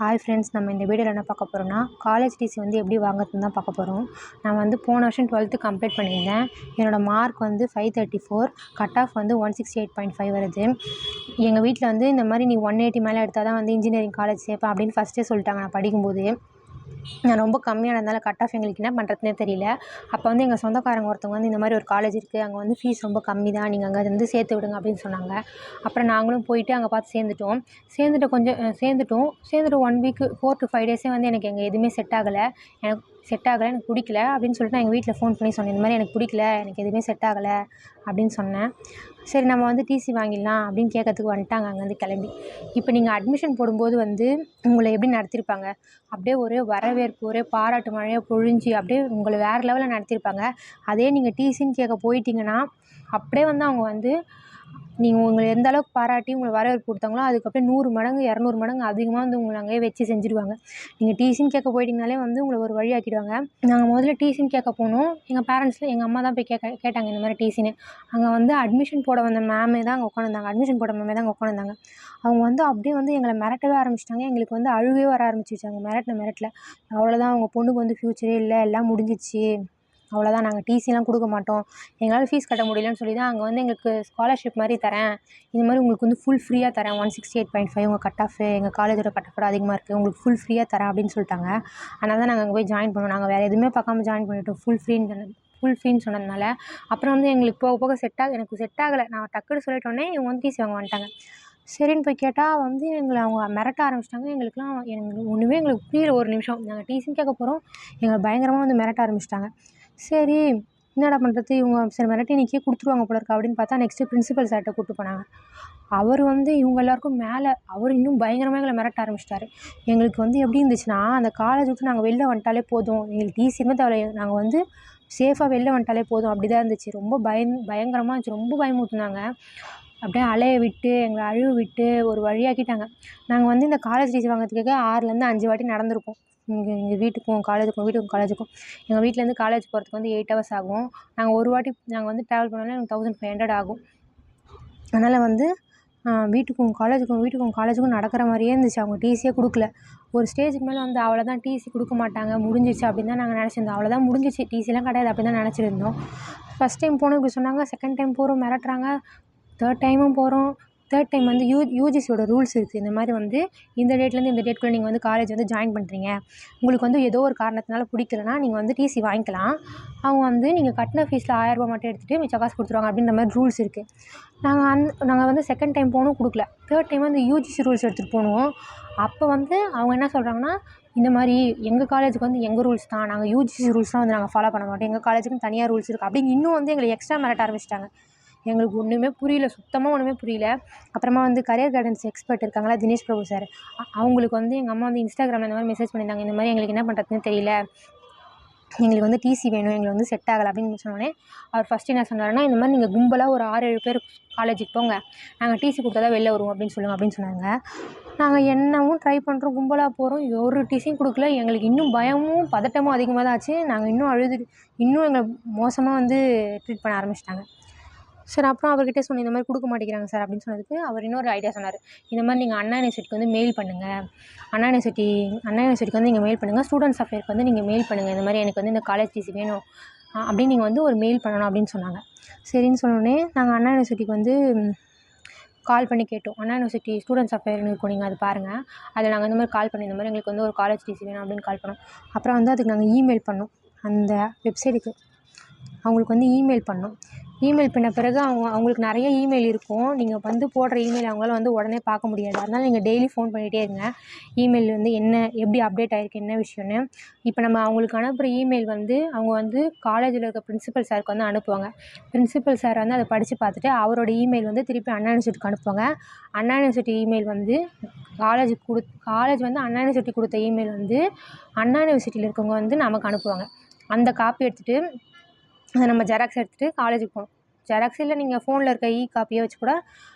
Hi friends, நம்ம இந்த வீடியோவில் என்ன பார்க்க போகிறோம்னா காலேஜ் டிசி வந்து எப்படி வாங்குறதுன்னு தான் பார்க்க போகிறோம். நான் வந்து போன வருஷம் 12th கம்ப்ளீட் பண்ணியிருந்தேன். என்னோடய மார்க் வந்து 534, கட் ஆஃப் வந்து 168.5 வருது. எங்கள் வீட்டில் வந்து இந்த மாதிரி நீ 180 மேலே எடுத்தால் தான் வந்து இன்ஜினியரிங் காலேஜ் சேர்ப்பேன் அப்படின்னு ஃபஸ்ட்டே சொல்லிட்டாங்க. நான் படிக்கும்போது நான் ரொம்ப கம்மியானதுனால கட் ஆஃப் எங்களுக்கு என்ன பண்ணுறதுனே தெரியல. அப்போ வந்து எங்கள் சொந்தக்காரங்க ஒருத்தவங்க வந்து இந்த மாதிரி ஒரு காலேஜ் இருக்குது, அங்கே வந்து ஃபீஸ் ரொம்ப கம்மி தான், நீங்கள் அங்கே வந்து சேர்த்து விடுங்க அப்படின்னு சொன்னாங்க. அப்புறம் நாங்களும் போயிட்டு அங்கே பார்த்து சேர்ந்துட்டோம். சேர்ந்துட்டு 1 வீக் 4 to 5 டேஸே வந்து எனக்கு எங்கே எதுவுமே செட் ஆகலை, எனக்கு பிடிக்கல அப்படின்னு சொல்லிட்டு நான் எங்கள் வீட்டில் ஃபோன் பண்ணி சொன்னேன். இந்த மாதிரி எனக்கு பிடிக்கல, எனக்கு எதுவுமே செட் ஆகலை அப்படின்னு சொன்னேன். சரி, நம்ம வந்து டிசி வாங்கிடலாம் அப்படின்னு கேட்கறதுக்கு வந்துட்டாங்க அங்கேருந்து கிளம்பி. இப்போ நீங்கள் அட்மிஷன் போடும்போது வந்து உங்களை எப்படி நடத்தியிருப்பாங்க, அப்படியே ஒரே வரவேற்பு, ஒரே பாராட்டு மழையை பொழிஞ்சு அப்படியே உங்களை வேறு லெவலில் நடத்தியிருப்பாங்க. அதே நீங்கள் டிசின்னு கேட்க போயிட்டீங்கன்னா அப்படியே வந்து அவங்க வந்து நீங்கள் உங்களை எந்த அளவுக்கு பாராட்டி உங்களை வரவேற்பு கொடுத்தாங்களோ அதுக்கப்புறம் 100 மடங்கு 200 மடங்கு அதிகமாக வந்து உங்களை அங்கேயே வச்சு செஞ்சுருவாங்க. நீங்கள் டிசின்னு கேட்க போயிட்டீங்கனாலே வந்து உங்களை ஒரு வழி ஆக்கிடுவாங்க. நாங்கள் முதல்ல டிசின்னு கேட்க போனோம். எங்கள் பேரண்ட்ஸில் எங்கள் அம்மா தான் போய் கேட்டாங்க இந்த மாதிரி டிசின்னு. அங்கே வந்து அட்மிஷன் போட வந்த மேமே தான் அங்கே உட்காந்துருந்தாங்க. அவங்க வந்து அப்படியே வந்து எங்களை மிரட்டவே ஆரம்பிச்சிட்டாங்க. எங்களுக்கு வந்து அழுவே வர ஆரம்பிச்சிருச்சாங்க. மிரட்டல அவ்வளோதான், அவங்க பொண்ணுக்கு வந்து ஃப்யூச்சரே இல்லை, எல்லாம் முடிஞ்சிச்சு, அவ்வளோதான், நாங்கள் டிசிலாம் கொடுக்க மாட்டோம், எங்களால் ஃபீஸ் கட்ட முடியலன்னு சொல்லி தான் அங்கே வந்து எங்களுக்கு ஸ்காலர்ஷிப் மாதிரி தரேன், இந்த மாதிரி உங்களுக்கு வந்து ஃபுல் ஃப்ரீயாக தரேன், 168.5 உங்கள் கட் ஆஃப், எங்கள் காலேஜோட கட் ஆஃபோட அதிகமாக இருக்குது, உங்களுக்கு ஃபுல் ஃப்ரீயாக தரேன் அப்படின்னு சொல்லிட்டாங்க. அதனால தான் நாங்கள் அங்கே போய் ஜாயின் பண்ணோம். நாங்கள் வேறு எதுவுமே பார்க்காம ஜாயின் பண்ணிவிட்டோம், ஃபுல் ஃப்ரீன்னு சொன்னதுனால. அப்புறம் வந்து எங்களுக்கு போக போக எனக்கு செட் ஆகலை. நான் டக்குன்னு சொல்லிட்டோன்னே இவங்க வந்து டிசி வாங்க வந்துட்டாங்க. சரின்னு போய் கேட்டால் வந்து எங்களை அவங்க மிரட்ட ஆரம்பிச்சிட்டாங்க. எங்களுக்கு ஒன்றுமே புரியல. ஒரு நிமிஷம் நாங்கள் டிசின்னு கேட்க போகிறோம், எங்களை பயங்கரமாக வந்து மிரட்ட ஆரம்பிச்சிட்டாங்க. சரி, என்னடா பண்ணுறது, இவங்க சரி மிரட்டி இன்றைக்கே கொடுத்துருவாங்க போல இருக்கு அப்படின்னு பார்த்தா நெக்ஸ்ட்டு பிரின்சிபல் சார்கிட்ட கூப்பிட்டு போனாங்க. அவர் வந்து இவங்க எல்லாருக்கும் மேலே அவர் இன்னும் பயங்கரமாக எங்களை மிரட்ட ஆரம்பிச்சிட்டாரு. எங்களுக்கு வந்து எப்படி இருந்துச்சுன்னா, அந்த காலேஜ் விட்டு நாங்கள் வெளில வந்துட்டாலே போதும், எங்களுக்கு டிசியுமே தேவை, நாங்கள் வந்து சேஃபாக வெளில வந்துட்டாலே போதும், அப்படி தான் இருந்துச்சு. ரொம்ப பயங்கரமாக இருந்துச்சு. ரொம்ப பயமுறுத்துனாங்க. அப்படியே அலைய விட்டு எங்களை அழுவ விட்டு ஒரு வழியாக்கிட்டாங்க. நாங்கள் வந்து இந்த காலேஜ் டிசி வாங்கிறதுக்காக 6லேருந்து 5 வாட்டி நடந்திருப்போம். எங்கள் வீட்டுக்கும் காலேஜுக்கும் எங்கள் வீட்டிலேருந்து காலேஜ் போகிறதுக்கு வந்து 8 hours ஆகும். நாங்கள் வந்து ட்ராவல் பண்ணோன்னா எனக்கு 1500 ஆகும். அதனால் வந்து வீட்டுக்கும் காலேஜுக்கும் நடக்கிற மாதிரியே இருந்துச்சு. அவங்க டிசியே கொடுக்கல. ஒரு ஸ்டேஜுக்கு மேலே வந்து அவ்வளோதான், டிசி கொடுக்க மாட்டாங்க, முடிஞ்சிச்சு அப்படின்னு தான் நாங்கள் நினச்சிருந்தோம். அவ்வளோதான் முடிஞ்சிச்சு, டிசிலாம் கிடையாது அப்படின்னு தான் நினச்சிருந்தோம். ஃபஸ்ட் டைம் போனோம் இப்படி சொன்னாங்க, செகண்ட் டைம் போகிறோம் மிரட்டுறாங்க, தேர்ட் டைமும் போகிறோம். தேர்ட் டைம் வந்து யூஜிசியோட ரூல்ஸ் இருக்குது. இந்த மாதிரி வந்து இந்த டேட்லேருந்து இந்த டேட்குள்ளே நீங்கள் வந்து காலேஜ் வந்து ஜாயின் பண்ணுறீங்க, உங்களுக்கு வந்து ஏதோ ஒரு காரணத்தினால பிடிக்கலனா நீங்கள் வந்து டிசி வாங்கிக்கலாம், அவங்க வந்து நீங்கள் கட்டின ஃபீஸில் 1000 ரூபா மட்டும் எடுத்துகிட்டு மிச்ச காசு கொடுத்துருவாங்க அப்படின்ற மாதிரி ரூல்ஸ் இருக்குது. நாங்கள் வந்து செகண்ட் டைம் போகணும், கொடுக்கல. தேர்ட் டைம் வந்து யூஜிசி ரூல்ஸ் எடுத்துகிட்டு போனோம். அப்போ வந்து அவங்க என்ன சொல்கிறாங்கன்னா, இந்த மாதிரி எங்கள் காலேஜுக்கு வந்து எங்கள் ரூல்ஸ் தான், நாங்கள் யூஜிசி ரூல்ஸ்லாம் வந்து நாங்கள் ஃபாலோ பண்ண மாட்டோம், எங்கள் காலேஜுக்குன்னு தனியாக ரூல்ஸ் இருக்குது அப்படின்னு இன்னும் வந்து எங்களை எக்ஸ்ட்ரா மிரட்ட ஆரம்பிச்சிட்டாங்க. எங்களுக்கு ஒன்றுமே புரியல, சுத்தமாக ஒன்றுமே புரியல. அப்புறமா வந்து கரியர் கைடன்ஸ் எக்ஸ்பர்ட் இருக்காங்களா, தினேஷ் பிரபு சார், அவங்களுக்கு வந்து எங்கள் அம்மா வந்து இன்ஸ்டாகிராமில் இந்த மாதிரி மெசேஜ் பண்ணியிருந்தாங்க, இந்த மாதிரி எங்களுக்கு என்ன பண்ணுறதுன்னு தெரியல, எங்களுக்கு வந்து டிசி வேணும், எங்களுக்கு வந்து செட் ஆகலை அப்படின்னு சொன்னோடனே அவர் ஃபஸ்ட்டு என்ன சொன்னாருன்னா, இந்த மாதிரி நீங்கள் கும்பலாக ஒரு 6-7 பேர் காலேஜுக்கு போங்க, நாங்கள் டிசி கொடுத்தா தான் வெளில வருவோம் அப்படின்னு சொல்லுங்கள் அப்படின்னு சொன்னாங்க. நாங்கள் என்னவும் ட்ரை பண்ணுறோம், கும்பலாக போகிறோம், ஒரு டிசியும் கொடுக்கல. எங்களுக்கு இன்னும் பயமும் பதட்டமும் அதிகமாக தான் ஆச்சு. நாங்கள் இன்னும் எங்களை மோசமாக வந்து ட்ரீட் பண்ண ஆரம்பிச்சிட்டாங்க. சரி, அப்புறம் அவர்கிட்ட சொன்னேன், இந்த மாதிரி கொடுக்க மாட்டேங்கிறாங்க சார் அப்படின்னு சொன்னதுக்கு அவர் இன்னொரு ஐடியா சொன்னார். இந்த மாதிரி நீங்கள் அண்ணா யூனிவர்சிட்டிக்கு வந்து மெயில் பண்ணுங்கள், அண்ணா யூனிவர்சிட்டிக்கு வந்து நீங்கள் மெயில் பண்ணுங்கள், ஸ்டூடெண்ட்ஸ் அஃபேருக்கு வந்து நீங்கள் மெயில் பண்ணுங்கள், இந்த மாதிரி எனக்கு வந்து இந்த காலேஜ் டிசி வேணும் அப்படின்னு நீங்கள் வந்து ஒரு மெயில் பண்ணணும் அப்படின்னு சொன்னாங்க. சரின்னு சொன்னோடனே நாங்கள் அண்ணா யூனிவர்சிட்டிக்கு வந்து கால் பண்ணி கேட்டோம். அண்ணா யூனிவர்சிட்டி ஸ்டூடெண்ட்ஸ் அஃபேர்னு இருக்கும், நீங்கள் அது பாருங்கள், அதில் நாங்கள் இந்த மாதிரி கால் பண்ணி இந்த மாதிரி எங்களுக்கு வந்து ஒரு காலேஜ் டிசி வேணும் அப்படின்னு கால் பண்ணோம். அப்புறம் வந்து அதுக்கு நாங்கள் இமெயில் பண்ணோம், அந்த வெப்சைட்டுக்கு அவங்களுக்கு வந்து இமெயில் பண்ணோம். இமெயில் பண்ண பிறகு அவங்களுக்கு நிறைய இமெயில் இருக்கும், நீங்கள் வந்து போடுற இமெயில் அவங்களால வந்து உடனே பார்க்க முடியாது. அதனால் நீங்கள் டெய்லி ஃபோன் பண்ணிகிட்டே இருங்க, இமெயில் வந்து எப்படி அப்டேட் ஆகிருக்கு, என்ன விஷயம்னு. இப்போ நம்ம அவங்களுக்கு அனுப்புகிற இமெயில் வந்து அவங்க வந்து காலேஜில் இருக்க பிரின்சிபல் சாருக்கு வந்து அனுப்புவாங்க. பிரின்சிபல் சார் வந்து அதை படித்து பார்த்துட்டு அவரோட இமெயில் வந்து திருப்பி அண்ணா யூனிவர்சிட்டிக்கு அனுப்புவாங்க. அண்ணா யூனிவர்சிட்டி இமெயில் வந்து காலேஜ் வந்து அண்ணா யூனிவர்சிட்டி கொடுத்த இமெயில் வந்து அண்ணா யூனிவர்சிட்டியில் இருக்கவங்க வந்து நமக்கு அனுப்புவாங்க. அந்த காப்பி எடுத்துகிட்டு அதை நம்ம ஜெராக்ஸ் எடுத்துகிட்டு காலேஜுக்கு போகணும். ஜெராக்ஸ் இல்லை, நீங்கள் ஃபோனில் இருக்க காப்பியை வச்சு கூட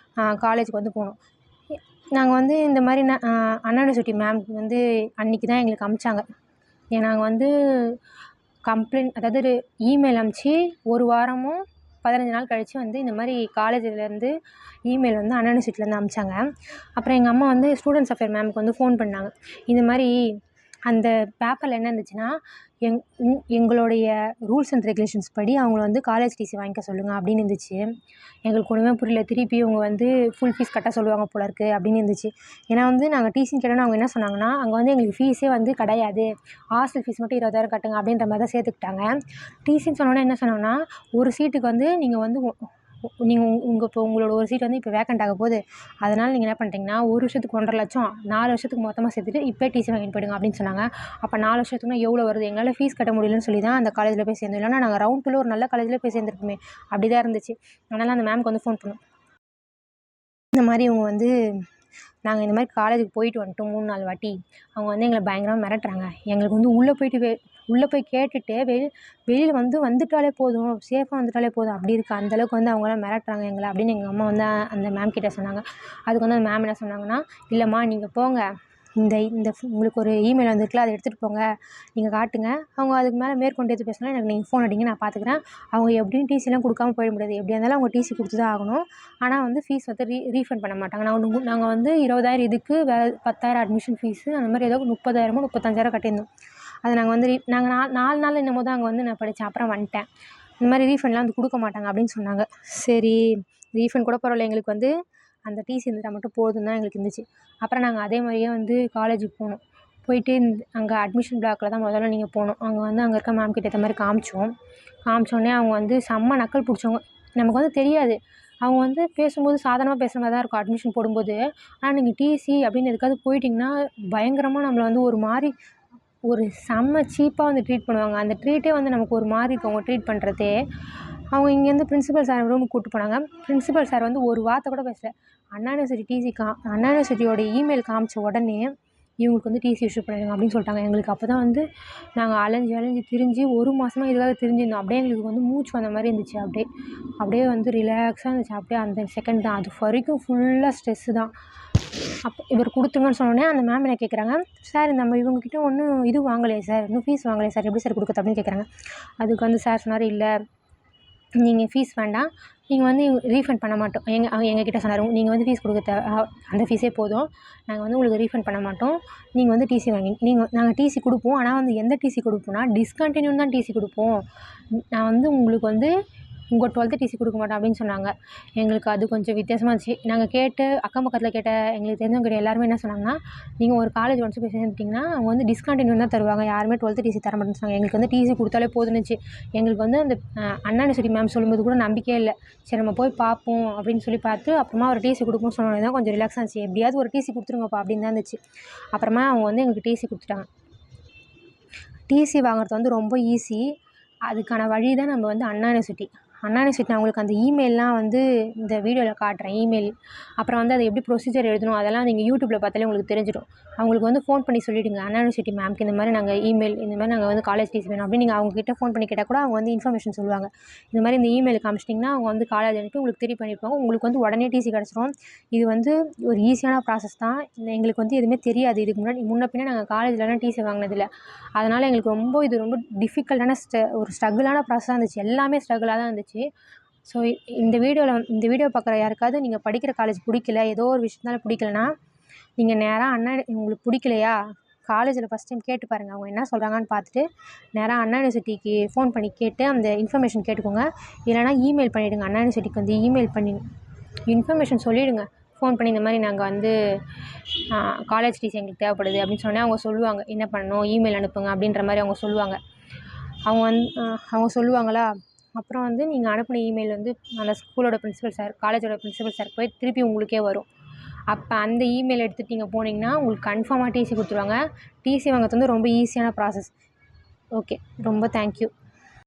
காலேஜுக்கு வந்து போகணும். நாங்கள் வந்து இந்த மாதிரி அண்ணா யூனிவர்சிட்டி மேம்க்கு வந்து அன்றைக்கி தான் எங்களுக்கு அனுப்பிச்சாங்க. நாங்கள் வந்து அதாவது இமெயில் அனுப்பிச்சி 1 வாரமும் 15 நாள் கழித்து வந்து இந்த மாதிரி காலேஜ்லேருந்து இமெயில் வந்து அண்ணா யூனிவர்சிட்டிலேருந்து அனுப்பிச்சாங்க. அப்புறம் எங்கள் அம்மா வந்து ஸ்டூடெண்ட்ஸ் அஃபேர் மேம்க்கு வந்து ஃபோன் பண்ணாங்க. இந்த மாதிரி அந்த பேப்பரில் என்ன இருந்துச்சுன்னா, எங்களுடைய ரூல்ஸ் அண்ட் ரெகுலேஷன்ஸ் படி அவங்கள வந்து காலேஜ் டிசி வாங்கிக்க சொல்லுங்கள் அப்படின்னு இருந்துச்சு. எங்களுக்கு ஒன்றுமே புரியல. திருப்பி இவங்க வந்து ஃபுல் ஃபீஸ் கட்ட சொல்லுவாங்க போல இருக்குது அப்படின்னு இருந்துச்சு. ஏன்னா வந்து நாங்கள் டிசின்னு கேட்டோன்னா அவங்க என்ன சொன்னாங்கன்னா, அங்கே வந்து எங்களுக்கு ஃபீஸே வந்து கிடையாது, ஹாஸ்டல் ஃபீஸ் மட்டும் 20,000 கட்டுங்க அப்படின்ற மாதிரி தான் சேர்த்துக்கிட்டாங்க. டிசின்னு சொன்னோன்னே என்ன சொன்னாங்கன்னா, ஒரு சீட்டுக்கு வந்து நீங்கள் வந்து நீங்கள் இப்போ உங்களோட ஒரு சீட் வந்து இப்போ வேக்கண்ட் ஆக போகுது, அதனால் நீங்கள் என்ன பண்ணுறீங்கன்னா 1 வருஷத்துக்கு 1,50,000 4 வருஷத்துக்கு மொத்தமாக சேர்த்துட்டு இப்போயே டிசி வாங்கிட்டு போயிடுங்க அப்படின்னு சொன்னாங்க. அப்போ 4 வருஷத்துக்குனா எவ்வளோ வருது, எங்களால் ஃபீஸ் கட்ட முடியலன்னு சொல்லி தான் அந்த காலேஜில் போய் சேர்ந்தோம். இல்லைனா நாங்கள் ரவுண்ட் 2ல ஒரு நல்ல காலேஜில் போய் சேர்ந்துருப்போமே, அப்படி தான் இருந்துச்சு. அதனால் அந்த மேம்க்கு வந்து ஃபோன் பண்ணோம். இந்த மாதிரி இவங்க வந்து நாங்கள் இந்த மாதிரி காலேஜுக்கு போயிட்டு வந்துட்டோம் 3 4 வாட்டி, அவங்க வந்து எங்களை பயங்கரமாக மிரட்டுறாங்க. எங்களுக்கு வந்து உள்ளே போய் கேட்டுட்டு வெளியில் வந்துட்டாலே போதும், சேஃபாக வந்துட்டாலே போதும் அப்படி இருக்குது. அந்தளவுக்கு வந்து அவங்களாம் மிரட்டுறாங்க எங்களை அப்படின்னு எங்கள் அம்மா வந்து அந்த மேம் கிட்டே சொன்னாங்க. அதுக்கு வந்து அந்த மேம் என்ன சொன்னாங்கன்னா, இல்லைம்மா நீங்கள் போங்க, இந்த உங்களுக்கு ஒரு இமெயில் வந்துருக்குல்ல, அதை எடுத்துகிட்டு போங்க, நீங்கள் காட்டுங்க. அவங்க அதுக்கு மேலே மேற்கொண்டு எது பேசினா எனக்கு நீங்கள் ஃபோன் அடிங்க, நான் பார்த்துக்கிறேன். அவங்க எப்படியும் டிசிலாம் கொடுக்காம போயிட முடியாது, எப்படியா இருந்தாலும் அவங்க டிசி கொடுத்து தான் ஆகணும். ஆனால் வந்து ஃபீஸ் வந்து ரீஃபண்ட் பண்ண மாட்டாங்க. நாங்கள் வந்து 20,000 இதுக்கு வேறு 10,000 அட்மிஷன் ஃபீஸு, அந்த மாதிரி ஏதோ 30,000 35,000 கட்டியிருந்தோம். அதை நாங்கள் வந்து நாங்கள் 4 நாள் என்னமோ தான் அங்கே வந்து நான் படித்தேன். அப்புறம் வந்துட்டேன். இந்த மாதிரி ரீஃபண்ட்லாம் வந்து கொடுக்க மாட்டாங்க அப்படின்னு சொன்னாங்க. சரி, ரீஃபண்ட் கூட பரவாயில்ல, எங்களுக்கு வந்து அந்த டிசி இருந்துட்டால் மட்டும் போதும் தான் எங்களுக்கு இருந்துச்சு. அப்புறம் நாங்கள் அதே மாதிரியே வந்து காலேஜுக்கு போனோம். போயிட்டு அங்கே அட்மிஷன் பிளாக்கில் தான் முதல்ல நீங்கள் போகணும். அங்கே இருக்க மேம் கிட்ட இந்த மாதிரி காமிச்சோடனே அவங்க வந்து செம்ம நக்கல் பிடிச்சவங்க. நமக்கு வந்து தெரியாது, அவங்க வந்து பேசும்போது சாதாரணமாக பேசுகிற மாதிரி தான் இருக்கும் அட்மிஷன் போடும்போது. ஆனால் நீங்கள் டிசி அப்படின்னு எதுக்காவது போயிட்டிங்கன்னா பயங்கரமாக நம்மளை வந்து ஒரு செம்ம சீப்பாக வந்து ட்ரீட் பண்ணுவாங்க. அந்த ட்ரீட்டே வந்து நமக்கு ஒரு மாதிரி இருக்கும் அவங்க ட்ரீட் பண்ணுறதே. அவங்க இங்கேருந்து பிரின்சிபல் சார் ரூமுக்கு கூப்பிட்டு போனாங்க. பிரின்சிபல் சார் வந்து ஒரு வார்த்தை கூட பேசல. அண்ணா யூனிவர்சிட்டியோட இமெயில் காமிச்ச உடனே இவங்களுக்கு வந்து டிசி இஷ்யூ பண்ணிடுங்க அப்படின்னு சொல்லிட்டாங்க. எங்களுக்கு அப்போ தான் வந்து நாங்கள் அலைஞ்சு திரிஞ்சு 1 மாதமாக இதுக்காக திரிஞ்சிருந்தோம். அப்படியே எங்களுக்கு வந்து மூச்சு வந்த மாதிரி இருந்துச்சு. அப்படியே வந்து ரிலாக்ஸாக இருந்துச்சு. அப்படியே அந்த செகண்ட் தான், அது வரைக்கும் ஃபுல்லாக ஸ்ட்ரெஸ்ஸு தான். அப்போ இவர் கொடுத்துருங்கன்னு சொன்னோடனே அந்த மேம் என்ன கேட்குறாங்க, சார் நம்ம இவங்ககிட்ட ஒன்றும் இது வாங்கலையே சார், இன்னும் ஃபீஸ் வாங்கலையே சார், எப்படி சார் கொடுக்குறது அப்படின்னு கேட்குறாங்க. அதுக்கு வந்து சார் சொன்னார், இல்லை நீங்கள் ஃபீஸ் வேண்டாம், நீங்கள் வந்து ரீஃபண்ட் பண்ண மாட்டோம். எங்ககிட்ட சொன்னார், நீங்கள் வந்து ஃபீஸ் கொடுக்க அந்த ஃபீஸே போதும், நாங்கள் வந்து உங்களுக்கு ரீஃபண்ட் பண்ண மாட்டோம், நீங்கள் வந்து டிசி நாங்கள் டிசி கொடுப்போம். ஆனால் வந்து எந்த டிசி கொடுப்போம்னா டிஸ்கண்டினியூ தான் டிசி கொடுப்போம். நான் வந்து உங்களுக்கு வந்து உங்கள் 12th டிசி கொடுக்க மாட்டோம் அப்படின்னு சொன்னாங்க. எங்களுக்கு அது கொஞ்சம் வித்தியாசமாக இருந்துச்சு. நாங்கள் கேட்டு அக்கம் பக்கத்தில் கேட்ட எங்களுக்கு தெரிஞ்சவங்க கிட்ட எல்லாருமே என்ன சொன்னாங்கன்னா, நீங்கள் ஒரு காலேஜ் ஒன்ஸ் போய் சேர்ந்துட்டிங்கன்னா அவங்க வந்து டிஸ்கண்டினியூ தான் தருவாங்க, யாருமே 12th டிசி தர மாட்டேன்னு சொன்னாங்க. எங்களுக்கு வந்து டிசி கொடுத்தாலே போதுன்னுச்சு. எங்களுக்கு வந்து அந்த அண்ணா யூனிவர்சிட்டி மேம் சொல்லும்போது கூட நம்பிக்கையே இல்லை. சரி நம்ம போய் பார்ப்போம் அப்படின்னு சொல்லி பார்த்து அப்புறமா ஒரு டிசி கொடுப்போம்னு சொன்னோன்னே தான் கொஞ்சம் ரிலாக்ஸாக இருந்துச்சு. எப்படியாவது ஒரு டிசி கொடுத்துருங்கப்பா அப்படின்னு தான் இருந்துச்சு. அப்புறமா அவங்க வந்து எங்களுக்கு டிசி கொடுத்துட்டாங்க. டிசி வாங்குறது வந்து ரொம்ப ஈஸி. அதுக்கான வழி தான் நம்ம வந்து அண்ணா யூனிவர்சிட்டி நான் உங்களுக்கு அந்த இமெயிலெலாம் வந்து இந்த வீடியோவில் காட்டுறேன், இமெயில். அப்புறம் வந்து அதை எப்படி ப்ரொசீஜர் எழுதணும் அதெல்லாம் நீங்கள் யூடியூப்பில் பார்த்தாலே உங்களுக்கு தெரிஞ்சிடும். அவங்களுக்கு வந்து ஃபோன் பண்ணி சொல்லிவிடுங்க, அண்ணா யூனிவர்சிட்டி மேம்க்கு இந்த மாதிரி நாங்கள் இமெயில், இந்த மாதிரி நாங்கள் வந்து காலேஜ் டிசி வேணும் அப்படின்னு நீங்கள் அவங்ககிட்ட ஃபோன் பண்ணி கேட்டால் கூட அவங்க வந்து இன்ஃபர்மேஷன் சொல்லுவாங்க. இந்த மாதிரி இந்த இமெயில் காமிச்சிட்டிங்கன்னா அவங்க வந்து காலேஜ் அனுப்பி உங்களுக்கு திருப்பி பண்ணியிருப்பாங்க. உங்களுக்கு வந்து உடனே டிசி கிடச்சிரும். இது வந்து ஒரு ஈஸியான ப்ராசஸ் தான். எங்களுக்கு வந்து எதுவுமே தெரியாது. இதுக்கு முன்ன பின்னே நாங்கள் காலேஜ்லலாம் டிசி வாங்கினதில்ல. அதனால் எங்களுக்கு இது ரொம்ப டிஃபிகல்ட்டான ஒரு ஸ்ட்ரகிளான ப்ராசஸாக இருந்துச்சு. எல்லாமே ஸ்ட்ரகிளாக தான் இருந்துச்சு. ஸோ இந்த வீடியோ பார்க்குற யாருக்காவது நீங்கள் படிக்கிற காலேஜ் பிடிக்கல, ஏதோ ஒரு விஷயத்தினால பிடிக்கலனா, நீங்கள் நேராக உங்களுக்கு பிடிக்கலையா, காலேஜில் ஃபஸ்ட் டைம் கேட்டு பாருங்கள், அவங்க என்ன சொல்கிறாங்கன்னு பார்த்துட்டு நேராக அண்ணா யூனிவர்சிட்டிக்கு ஃபோன் பண்ணி கேட்டு அந்த இன்ஃபர்மேஷன் கேட்டுக்கோங்க. இல்லைனா இமெயில் பண்ணிவிடுங்க. அண்ணா யூனிவர்சிட்டிக்கு வந்து இமெயில் பண்ணி இன்ஃபர்மேஷன் சொல்லிவிடுங்க. ஃபோன் பண்ணி இந்த மாதிரி நாங்கள் வந்து காலேஜ் டிசி எங்களுக்கு தேவைப்படுது அப்படின்னு சொன்னால் அவங்க சொல்லுவாங்க என்ன பண்ணணும், இமெயில் அனுப்புங்க அப்படின்ற மாதிரி அவங்க சொல்லுவாங்க. அவங்க சொல்லுவாங்களா, அப்புறம் வந்து நீங்கள் அனுப்பின இமெயில் வந்து அந்த ஸ்கூலோட பிரின்சிபல் சார், காலேஜோட பிரின்சிபல் சார் போய் திருப்பி உங்களுக்கே வரும். அப்போ அந்த இமெயில் எடுத்துகிட்டு நீங்கள் போனீங்கன்னா உங்களுக்கு கன்ஃபார்மாக டிசி கொடுத்துருவாங்க. டிசி வாங்குறது வந்து ரொம்ப ஈஸியான ப்ராசஸ். ஓகே, ரொம்ப தேங்க்யூ.